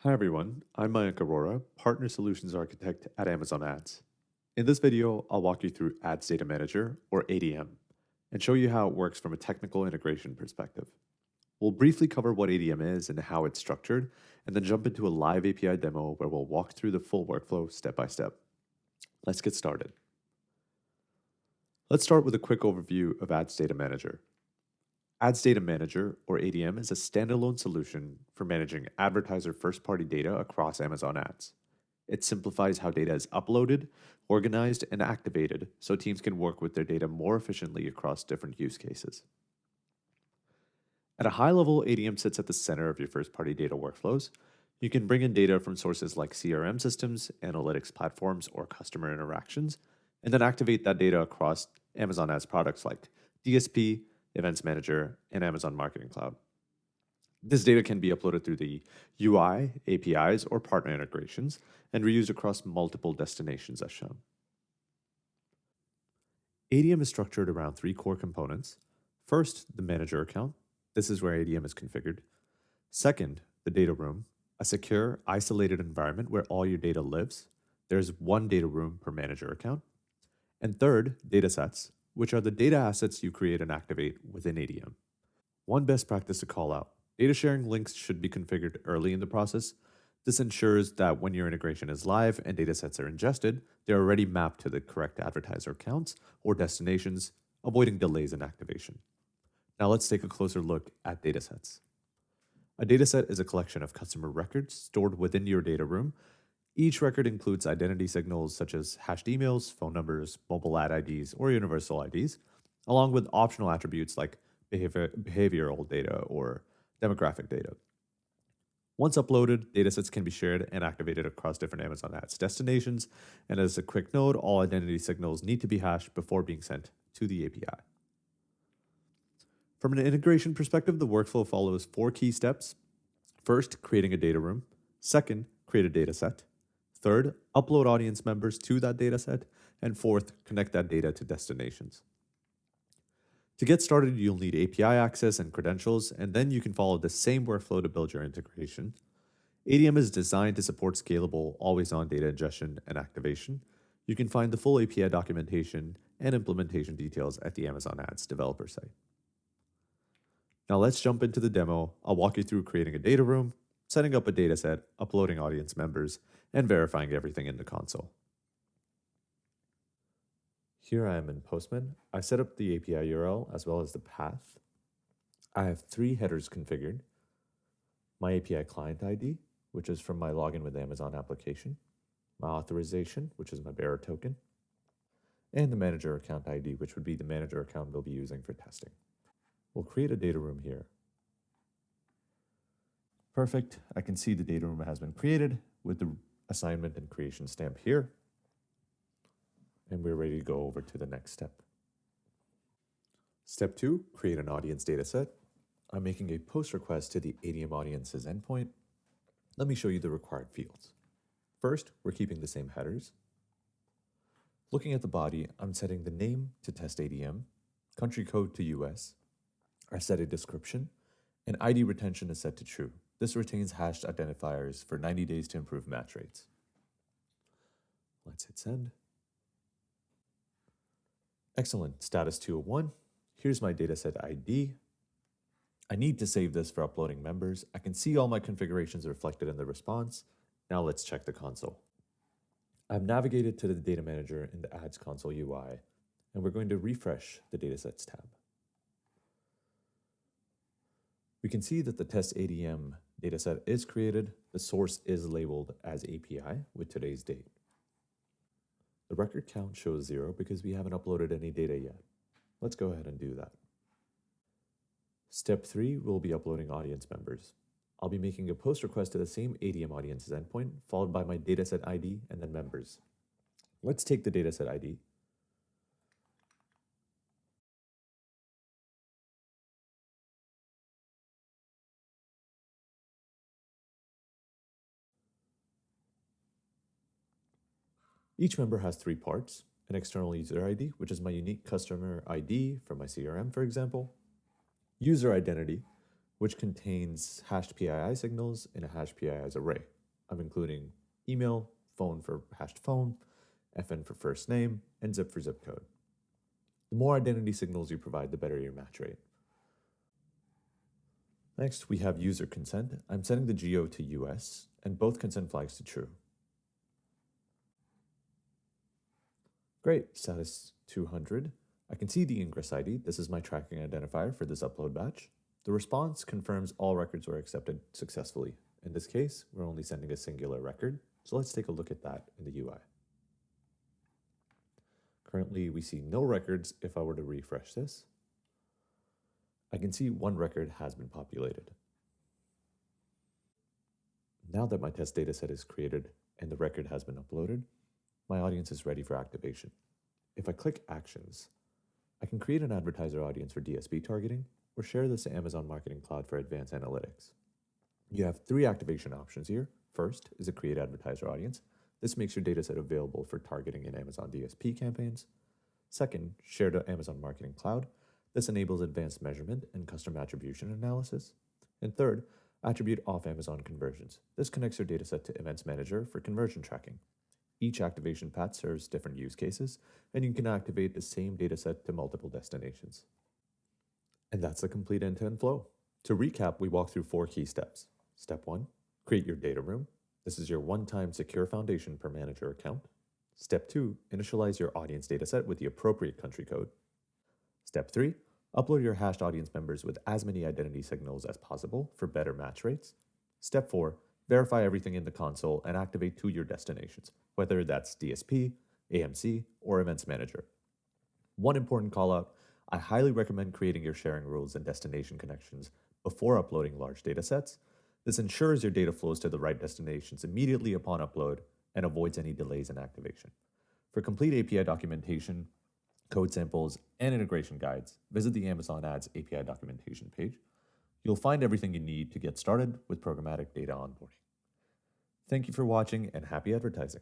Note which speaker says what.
Speaker 1: Hi everyone, I'm Mayank Arora, Partner Solutions Architect at Amazon Ads. In this video, I'll walk you through Ads Data Manager, or ADM, and show you how it works from a technical integration perspective. We'll briefly cover what ADM is and how it's structured, and then jump into a live API demo where we'll walk through the full workflow step by step. Let's get started. Let's start with a quick overview of Ads Data Manager. Ads Data Manager, or ADM, is a standalone solution for managing advertiser first-party data across Amazon Ads. It simplifies how data is uploaded, organized, and activated so teams can work with their data more efficiently across different use cases. At a high level, ADM sits at the center of your first-party data workflows. You can bring in data from sources like CRM systems, analytics platforms, or customer interactions, and then activate that data across Amazon Ads products like DSP, Events Manager, and Amazon Marketing Cloud. This data can be uploaded through the UI, APIs, or partner integrations, and reused across multiple destinations as shown. ADM is structured around three core components. First, the manager account. This is where ADM is configured. Second, the data room, a secure, isolated environment where all your data lives. There's one data room per manager account. And third, datasets, which are the data assets you create and activate within ADM. One best practice to call out: data sharing links should be configured early in the process. This ensures that when your integration is live and datasets are ingested, they're already mapped to the correct advertiser accounts or destinations, avoiding delays in activation. Now let's take a closer look at datasets. A dataset is a collection of customer records stored within your data room. Each record includes identity signals such as hashed emails, phone numbers, mobile ad IDs, or universal IDs, along with optional attributes like behavioral data or demographic data. Once uploaded, datasets can be shared and activated across different Amazon Ads destinations. And as a quick note, all identity signals need to be hashed before being sent to the API. From an integration perspective, the workflow follows four key steps. First, creating a data room. Second, create a dataset. Third, upload audience members to that dataset. And fourth, connect that data to destinations. To get started, you'll need API access and credentials, and then you can follow the same workflow to build your integration. ADM is designed to support scalable, always-on data ingestion and activation. You can find the full API documentation and implementation details at the Amazon Ads developer site. Now let's jump into the demo. I'll walk you through creating a data room, setting up a dataset, uploading audience members, and verifying everything in the console. Here I am in Postman. I set up the API URL as well as the path. I have three headers configured: my API client ID, which is from my login with the Amazon application, my authorization, which is my bearer token, and the manager account ID, which would be the manager account we'll be using for testing. We'll create a data room here. Perfect. I can see the data room has been created with the assignment and creation stamp here. And we're ready to go over to the next step. Step 2, create an audience dataset. I'm making a post request to the ADM audiences endpoint. Let me show you the required fields. First, we're keeping the same headers. Looking at the body, I'm setting the name to test ADM, country code to US. I set a description, and ID retention is set to true. This retains hashed identifiers for 90 days to improve match rates. Let's hit send. Excellent, status 201. Here's my dataset ID. I need to save this for uploading members. I can see all my configurations reflected in the response. Now let's check the console. I've navigated to the data manager in the Ads console UI, and we're going to refresh the datasets tab. We can see that the test ADM dataset is created. The source is labeled as API with today's date. The record count shows 0 because we haven't uploaded any data yet. Let's go ahead and do that. Step 3, we'll be uploading audience members. I'll be making a post request to the same ADM audiences endpoint, followed by my dataset ID and then members. Let's take the dataset ID. Each member has three parts: an external user ID, which is my unique customer ID from my CRM, for example; user identity, which contains hashed PII signals in a hashed PIIs array. I'm including email, phone for hashed phone, FN for first name, and zip for zip code. The more identity signals you provide, the better your match rate. Next, we have user consent. I'm setting the geo to US and both consent flags to true. Great, status 200. I can see the ingress ID. This is my tracking identifier for this upload batch. The response confirms all records were accepted successfully. In this case, we're only sending a singular record, so let's take a look at that in the UI. Currently, we see no records. If I were to refresh this, I can see one record has been populated. Now that my test dataset is created and the record has been uploaded, my audience is ready for activation. If I click Actions, I can create an advertiser audience for DSP targeting or share this to Amazon Marketing Cloud for advanced analytics. You have 3 activation options here. First is a create advertiser audience. This makes your dataset available for targeting in Amazon DSP campaigns. Second, share to Amazon Marketing Cloud. This enables advanced measurement and custom attribution analysis. And third, attribute off Amazon conversions. This connects your dataset to Events Manager for conversion tracking. Each activation path serves different use cases, and you can activate the same dataset to multiple destinations. And that's the complete end-to-end flow. To recap, we walked through 4 key steps. Step 1, create your data room. This is your one-time secure foundation per manager account. Step 2, initialize your audience dataset with the appropriate country code. Step 3, upload your hashed audience members with as many identity signals as possible for better match rates. Step 4, verify everything in the console and activate to your destinations, whether that's DSP, AMC, or Events Manager. One important callout, I highly recommend creating your sharing rules and destination connections before uploading large datasets. This ensures your data flows to the right destinations immediately upon upload and avoids any delays in activation. For complete API documentation, code samples, and integration guides, visit the Amazon Ads API documentation page. You'll find everything you need to get started with programmatic data onboarding. Thank you for watching and happy advertising.